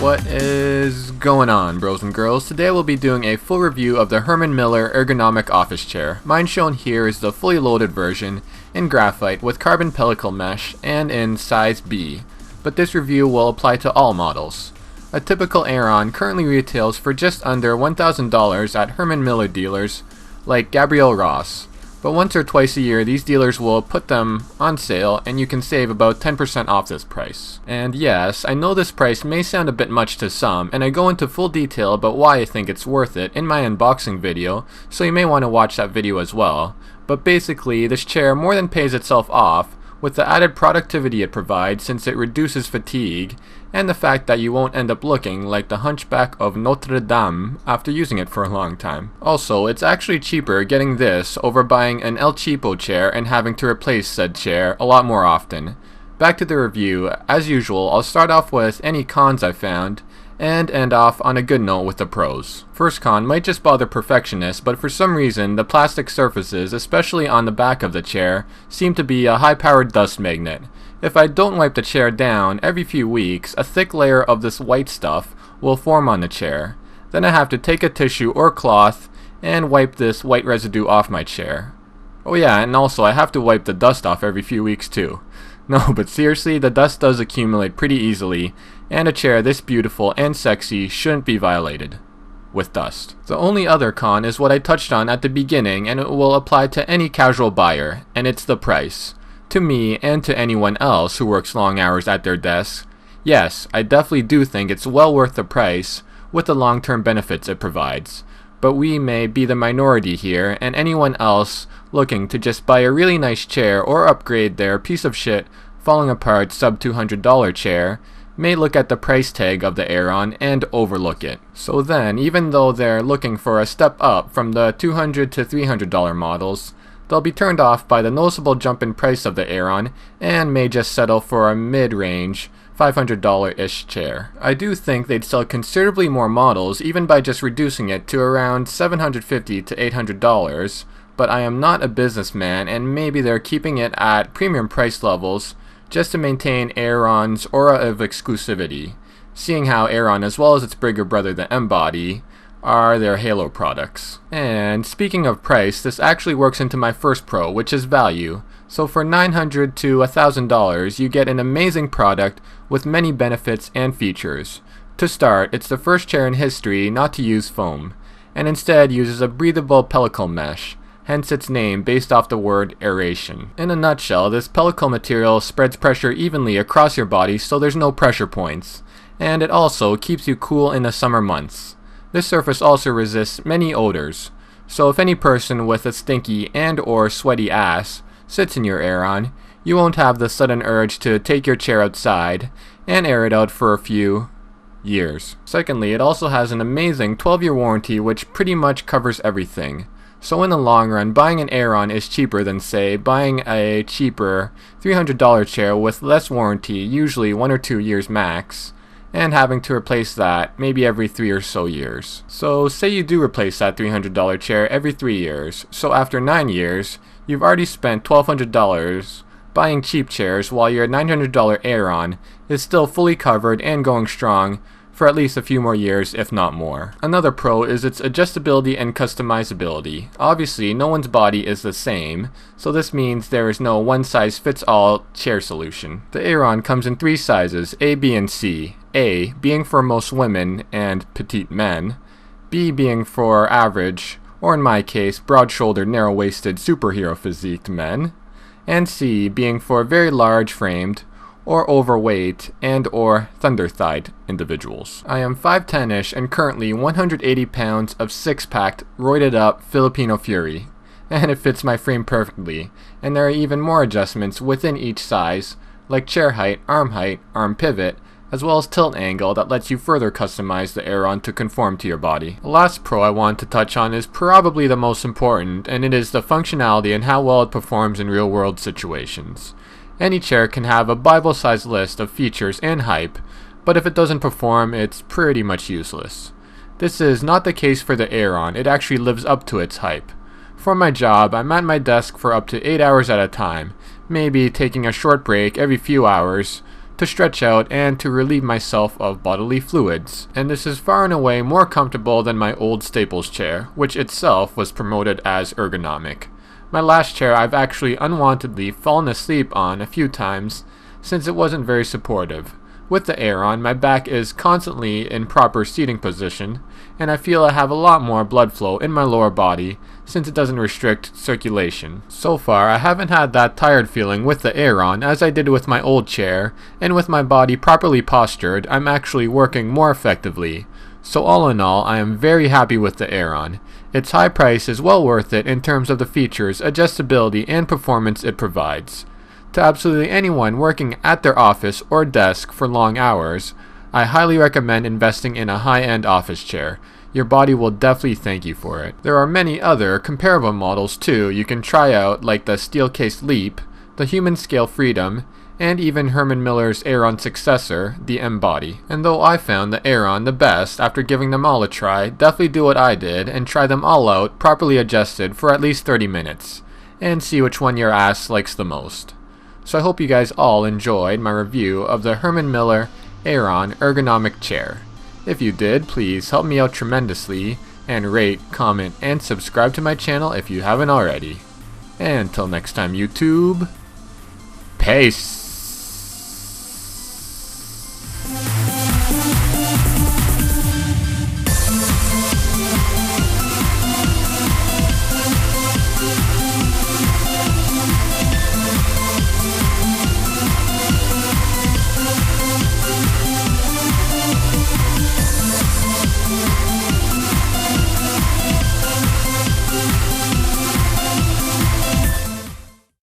What is going on, bros and girls? Today we'll be doing a full review of the Herman Miller ergonomic office chair. Mine shown here is the fully loaded version in graphite with carbon pellicle mesh and in size B, but this review will apply to all models. A typical Aeron currently retails for just under $1,000 at Herman Miller dealers like Gabriel Ross. But once or twice a year, these dealers will put them on sale and you can save about 10% off this price. And yes, I know this price may sound a bit much to some, and I go into full detail about why I think it's worth it in my unboxing video, so you may want to watch that video as well. But basically, this chair more than pays itself off with the added productivity it provides since it reduces fatigue, and the fact that you won't end up looking like the hunchback of Notre Dame after using it for a long time. Also, it's actually cheaper getting this over buying an El Cheapo chair and having to replace said chair a lot more often. Back to the review. As usual, I'll start off with any cons I found, and end off on a good note with the pros. First con might just bother perfectionists, but for some reason the plastic surfaces, especially on the back of the chair, seem to be a high-powered dust magnet. If I don't wipe the chair down every few weeks, a thick layer of this white stuff will form on the chair. Then I have to take a tissue or cloth and wipe this white residue off my chair. Oh yeah, and also I have to wipe the dust off every few weeks too. No, but seriously, the dust does accumulate pretty easily, and a chair this beautiful and sexy shouldn't be violated with dust. The only other con is what I touched on at the beginning, and it will apply to any casual buyer, and it's the price. To me, and to anyone else who works long hours at their desk, yes, I definitely do think it's well worth the price with the long-term benefits it provides. But we may be the minority here, and anyone else looking to just buy a really nice chair or upgrade their piece of shit falling apart sub $200 chair may look at the price tag of the Aeron and overlook it. So then, even though they're looking for a step up from the $200 to $300 models, they'll be turned off by the noticeable jump in price of the Aeron and may just settle for a mid-range $500-ish chair. I do think they'd sell considerably more models even by just reducing it to around $750 to $800, but I am not a businessman and maybe they're keeping it at premium price levels just to maintain Aeron's aura of exclusivity, seeing how Aeron as well as its bigger brother the M-Body are their Halo products. And speaking of price, this actually works into my first pro, which is value. So for $900 to $1,000, you get an amazing product with many benefits and features. To start, it's the first chair in history not to use foam, and instead uses a breathable pellicle mesh, hence its name based off the word aeration. In a nutshell, this pellicle material spreads pressure evenly across your body so there's no pressure points, and it also keeps you cool in the summer months. This surface also resists many odors, so if any person with a stinky and or sweaty ass sits in your Aeron, you won't have the sudden urge to take your chair outside and air it out for a few years. Secondly, it also has an amazing 12-year warranty which pretty much covers everything. So in the long run, buying an Aeron is cheaper than, say, buying a cheaper $300 chair with less warranty, usually 1 or 2 years max, and having to replace that maybe every 3 or so years. So say you do replace that $300 chair every 3 years, so after 9 years, you've already spent $1,200 buying cheap chairs while your $900 Aeron is still fully covered and going strong for at least a few more years, if not more. Another pro is its adjustability and customizability. Obviously, no one's body is the same, so this means there is no one-size-fits-all chair solution. The Aeron comes in 3 sizes, A, B, and C. A being for most women and petite men, B being for average, or in my case, broad-shouldered, narrow-waisted, superhero physiqued men, and C being for very large-framed, or overweight and or thunder-thighed individuals. I am 5'10"-ish and currently 180 pounds of six-packed, roided-up Filipino fury, and it fits my frame perfectly, and there are even more adjustments within each size, like chair height, arm pivot, as well as tilt angle that lets you further customize the Aeron to conform to your body. The last pro I want to touch on is probably the most important, and it is the functionality and how well it performs in real-world situations. Any chair can have a Bible-sized list of features and hype, but if it doesn't perform, it's pretty much useless. This is not the case for the Aeron. It actually lives up to its hype. For my job, I'm at my desk for up to 8 hours at a time, maybe taking a short break every few hours to stretch out and to relieve myself of bodily fluids, and this is far and away more comfortable than my old Staples chair, which itself was promoted as ergonomic. My last chair I've actually unwantedly fallen asleep on a few times since it wasn't very supportive. With the Aeron, my back is constantly in proper seating position, and I feel I have a lot more blood flow in my lower body since it doesn't restrict circulation. So far, I haven't had that tired feeling with the Aeron as I did with my old chair, and with my body properly postured, I'm actually working more effectively. So all in all, I am very happy with the Aeron. Its high price is well worth it in terms of the features, adjustability, and performance it provides. To absolutely anyone working at their office or desk for long hours, I highly recommend investing in a high-end office chair. Your body will definitely thank you for it. There are many other comparable models too you can try out, like the Steelcase Leap, the Human Scale Freedom, and even Herman Miller's Aeron successor, the M-Body. And though I found the Aeron the best after giving them all a try, definitely do what I did and try them all out properly adjusted for at least 30 minutes, and see which one your ass likes the most. So I hope you guys all enjoyed my review of the Herman Miller Aeron ergonomic chair. If you did, please help me out tremendously and rate, comment, and subscribe to my channel if you haven't already. And until next time, YouTube, peace!